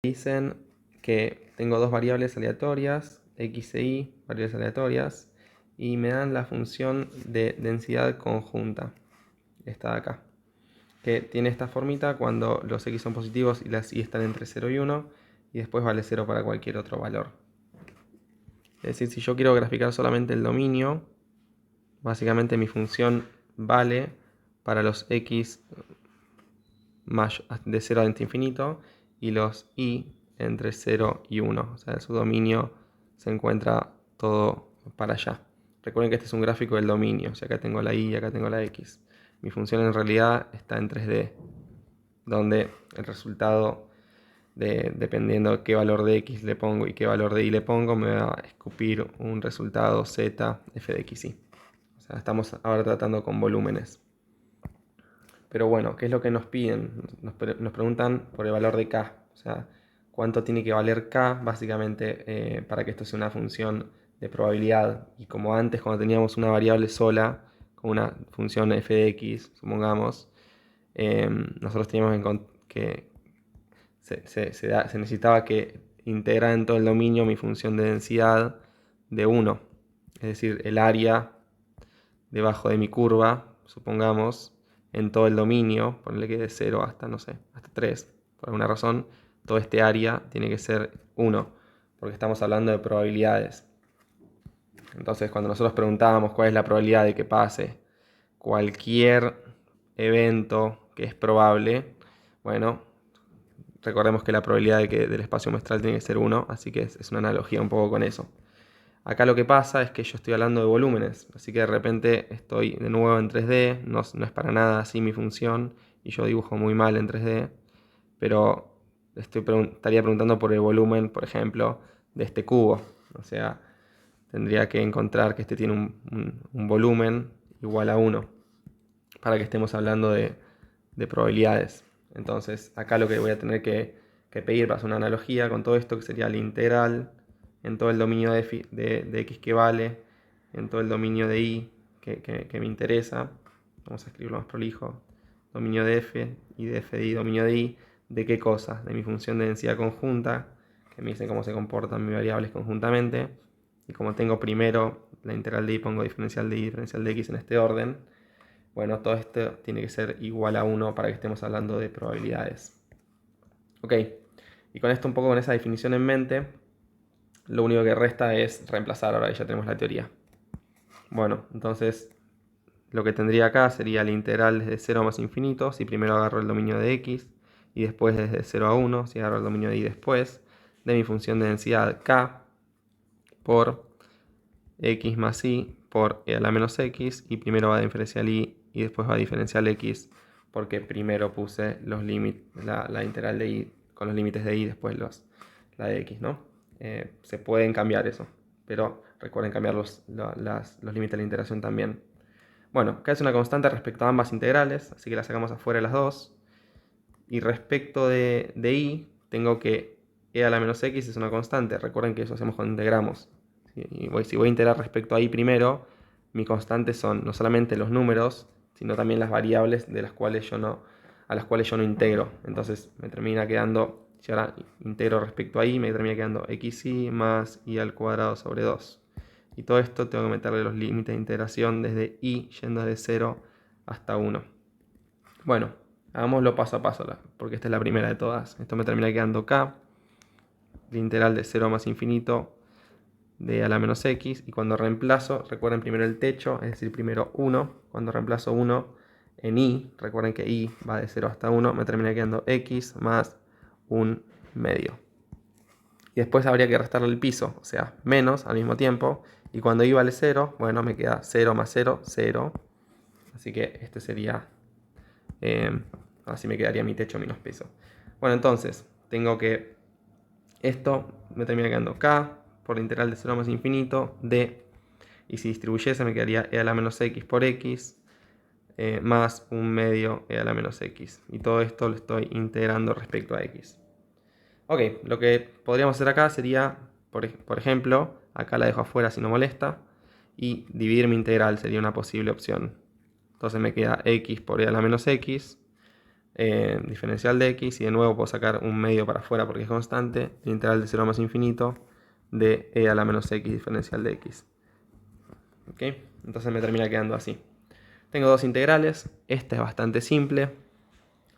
Dicen que tengo dos variables aleatorias, x e y, variables aleatorias, y me dan la función de densidad conjunta, esta de acá, que tiene esta formita cuando los x son positivos y las y están entre 0 y 1, y después vale 0 para cualquier otro valor. Es decir, si yo quiero graficar solamente el dominio, básicamente mi función vale para los x de 0 a infinito y los y entre 0 y 1. O sea, su dominio se encuentra todo para allá. Recuerden que este es un gráfico del dominio. O sea, acá tengo la y y acá tengo la x. Mi función en realidad está en 3D, donde el resultado, dependiendo qué valor de x le pongo y qué valor de y le pongo, me va a escupir un resultado z f de x y. O sea, estamos ahora tratando con volúmenes. Pero bueno, ¿qué es lo que nos piden? Nos preguntan por el valor de k, o sea, cuánto tiene que valer k, básicamente, para que esto sea una función de probabilidad. Y como antes, cuando teníamos una variable sola, como una función f de x, supongamos, nosotros teníamos que se necesitaba que integrara en todo el dominio mi función de densidad de 1. Es decir, el área debajo de mi curva, supongamos, en todo el dominio, ponerle que de 0 hasta, no sé, hasta 3, por alguna razón, todo este área tiene que ser 1, porque estamos hablando de probabilidades. Entonces, cuando nosotros preguntábamos cuál es la probabilidad de que pase cualquier evento que es probable, bueno, recordemos que la probabilidad del espacio muestral tiene que ser 1, así que es una analogía un poco con eso. Acá lo que pasa es que yo estoy hablando de volúmenes, así que de repente estoy de nuevo en 3D, no es para nada así mi función, y yo dibujo muy mal en 3D, pero estaría preguntando por el volumen, por ejemplo, de este cubo. O sea, tendría que encontrar que este tiene un volumen igual a 1, para que estemos hablando de probabilidades. Entonces, acá lo que voy a tener que pedir para hacer una analogía con todo esto, que sería la integral en todo el dominio de x que vale, en todo el dominio de y que me interesa. Vamos a escribirlo más prolijo. Dominio de f y de f de y, dominio de y. ¿De qué cosa? De mi función de densidad conjunta, que me dice cómo se comportan mis variables conjuntamente. Y como tengo primero la integral de y, pongo diferencial de y, diferencial de x en este orden. Bueno, todo esto tiene que ser igual a 1 para que estemos hablando de probabilidades. Ok, y con esto un poco con esa definición en mente, lo único que resta es reemplazar, ahora ya tenemos la teoría. Bueno, entonces lo que tendría acá sería la integral desde 0 más infinito, si primero agarro el dominio de x, y después desde 0 a 1, si agarro el dominio de y después, de mi función de densidad k por x más y por e a la menos x, y primero va a diferencial y después va a diferencial x, porque primero puse los límites, la integral de y con los límites de y, después la de x, ¿no? Se pueden cambiar eso, pero recuerden cambiar los límites de la integración también. Bueno, acá es una constante respecto a ambas integrales, así que la sacamos afuera de las dos. Y respecto de y, tengo que e a la menos x es una constante. Recuerden que eso hacemos cuando integramos. Si voy a integrar respecto a y primero, mis constantes son no solamente los números, sino también las variables a las cuales yo no integro. Entonces me termina quedando, si ahora integro respecto a y, me termina quedando xy más y al cuadrado sobre 2. Y todo esto tengo que meterle los límites de integración desde y yendo de 0 hasta 1. Bueno, hagámoslo paso a paso, porque esta es la primera de todas. Esto me termina quedando k, la integral de 0 más infinito de a la menos x, y cuando reemplazo, recuerden primero el techo, es decir, primero 1, cuando reemplazo 1 en y, recuerden que y va de 0 hasta 1, me termina quedando x más un medio. Y después habría que restarle el piso, o sea, menos al mismo tiempo, y cuando y vale 0, bueno, me queda 0 más 0, 0. Así que este sería, así me quedaría mi techo menos piso. Bueno, entonces, tengo que, esto me termina quedando k, por la integral de 0 más infinito, d, y si distribuyese me quedaría e a la menos x por x, más un medio e a la menos x. Y todo esto lo estoy integrando respecto a x. Ok, lo que podríamos hacer acá sería, por ejemplo, acá la dejo afuera si no molesta, y dividir mi integral sería una posible opción. Entonces me queda x por e a la menos x, diferencial de x, y de nuevo puedo sacar un medio para afuera porque es constante, el integral de 0 más infinito de e a la menos x diferencial de x. ¿Ok? Entonces me termina quedando así. Tengo dos integrales, esta es bastante simple.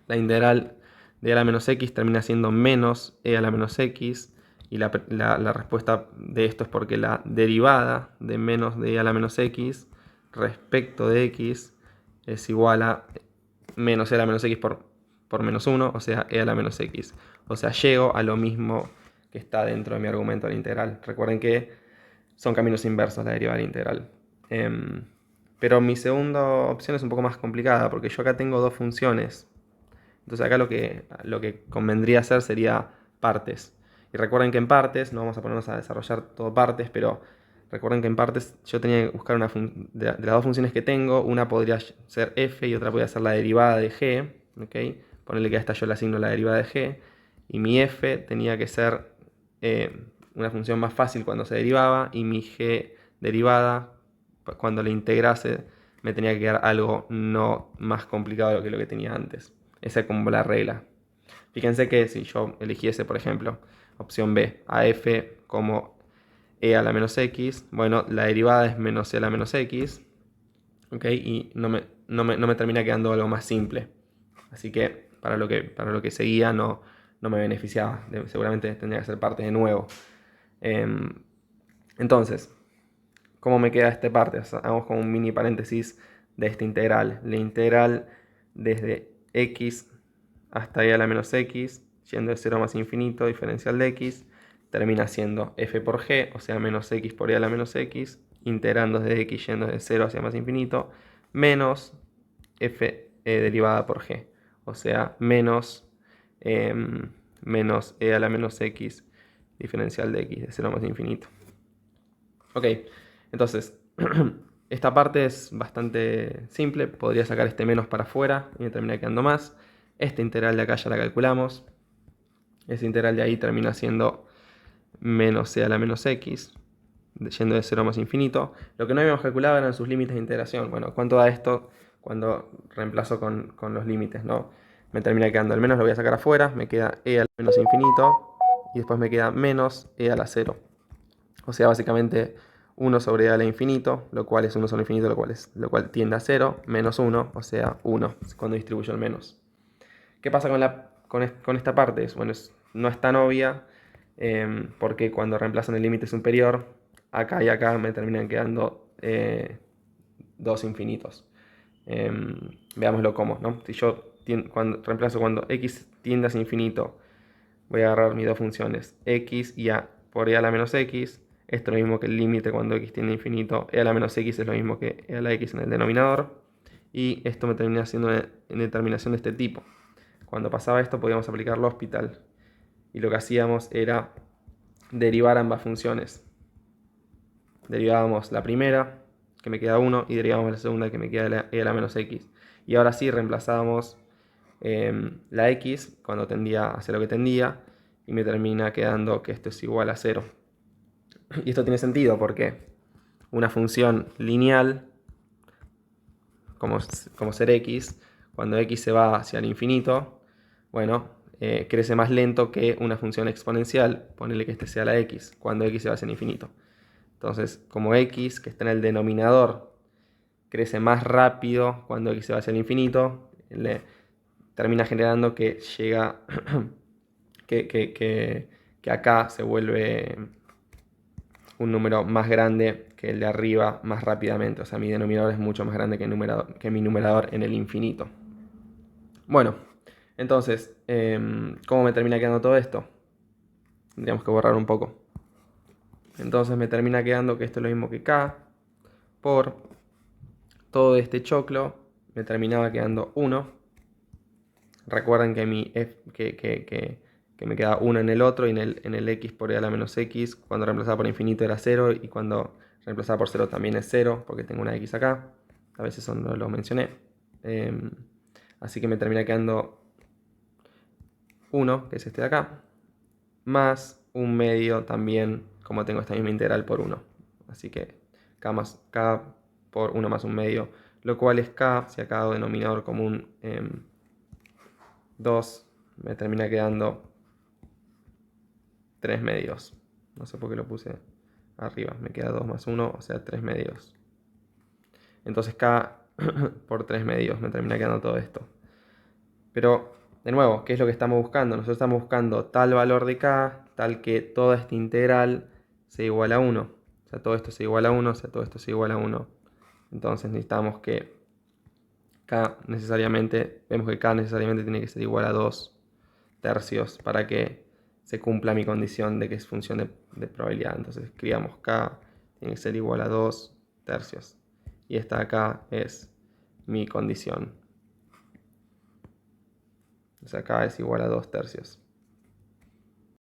La integral de e a la menos x termina siendo menos e a la menos x, y la respuesta de esto es porque la derivada de menos de e a la menos x respecto de x es igual a menos e a la menos x por menos 1, o sea, e a la menos x. O sea, llego a lo mismo que está dentro de mi argumento de la integral. Recuerden que son caminos inversos la derivada de la integral. Pero mi segunda opción es un poco más complicada, porque yo acá tengo dos funciones. Entonces acá lo que convendría hacer sería partes. Y recuerden que en partes, no vamos a ponernos a desarrollar todo partes, pero recuerden que en partes yo tenía que buscar de las dos funciones que tengo, una podría ser f y otra podría ser la derivada de g. ¿Okay? Ponerle que a esta yo le asigno la derivada de g. Y mi f tenía que ser una función más fácil cuando se derivaba, y mi g derivada, cuando la integrase, me tenía que quedar algo no más complicado que lo que tenía antes. Esa es como la regla. Fíjense que si yo eligiese, por ejemplo, opción B, a f como e a la menos x, bueno, la derivada es menos e a la menos x, ¿ok? Y no me termina quedando algo más simple. Así que para lo que seguía no me beneficiaba. Seguramente tendría que hacer parte de nuevo. Entonces, ¿cómo me queda esta parte? O sea, hagamos como un mini paréntesis de esta integral. La integral desde x hasta e a la menos x, yendo de 0 más infinito, diferencial de x, termina siendo f por g, o sea, menos x por e a la menos x, integrando desde x yendo de 0 hacia más infinito, menos f derivada por g, o sea, menos e a la menos x, diferencial de x de 0 más infinito. Ok, entonces, esta parte es bastante simple. Podría sacar este menos para afuera y me termina quedando más. Esta integral de acá ya la calculamos. Esta integral de ahí termina siendo menos e a la menos x, yendo de 0 a más infinito. Lo que no habíamos calculado eran sus límites de integración. Bueno, ¿cuánto da esto cuando reemplazo con los límites, ¿no? Me termina quedando el menos, lo voy a sacar afuera. Me queda e a la menos infinito. Y después me queda menos e a la 0. O sea, básicamente 1 sobre e a la infinito, lo cual es 1 sobre infinito, lo cual tiende a 0, menos 1, o sea 1, cuando distribuyo el menos. ¿Qué pasa con esta parte? Bueno, no es tan obvia, porque cuando reemplazan el límite superior, acá y acá me terminan quedando dos infinitos. Veámoslo cómo, ¿no? Si yo reemplazo cuando x tiende hacia infinito, voy a agarrar mis dos funciones, x y a por e a la menos x. Esto es lo mismo que el límite cuando x tiende a infinito. E a la menos x es lo mismo que e a la x en el denominador. Y esto me termina siendo una determinación de este tipo. Cuando pasaba esto podíamos aplicar L'Hospital. Y lo que hacíamos era derivar ambas funciones. Derivábamos la primera, que me queda 1, y derivábamos la segunda, que me queda e a la menos x. Y ahora sí reemplazábamos la x cuando tendía hacia lo que tendía, y me termina quedando que esto es igual a 0. Y esto tiene sentido porque una función lineal, como ser x, cuando x se va hacia el infinito, bueno, crece más lento que una función exponencial, ponele que este sea la x, cuando x se va hacia el infinito. Entonces, como x, que está en el denominador, crece más rápido cuando x se va hacia el infinito, le termina generando que llega que acá se vuelve un número más grande que el de arriba más rápidamente. O sea, mi denominador es mucho más grande que mi numerador en el infinito. Bueno, entonces, ¿cómo me termina quedando todo esto? Tendríamos que borrar un poco. Entonces me termina quedando que esto es lo mismo que k por todo este choclo. Me terminaba quedando 1. Recuerden que me queda 1 en el otro, y en el x por e a la menos x, cuando reemplazaba por infinito era 0, y cuando reemplazaba por 0 también es 0, porque tengo una x acá. A veces eso no lo mencioné. Así que me termina quedando 1, que es este de acá, más un medio también, como tengo esta misma integral por 1. Así que k por 1 más un medio, lo cual es k, si acá hago denominador común, 2, me termina quedando 3 medios. No sé por qué lo puse arriba. Me queda 2 más 1, o sea 3 medios. Entonces K por 3 medios me termina quedando todo esto. Pero, de nuevo, ¿qué es lo que estamos buscando? Nosotros estamos buscando tal valor de K, tal que toda esta integral sea igual a 1. O sea, todo esto sea igual a 1, o sea, todo esto sea igual a 1. Entonces necesitamos que K necesariamente, vemos que K necesariamente tiene que ser igual a 2 tercios para que se cumpla mi condición de que es función de probabilidad. Entonces escribamos K tiene que ser igual a 2 tercios. Y esta acá es mi condición. O sea, K es igual a 2 tercios.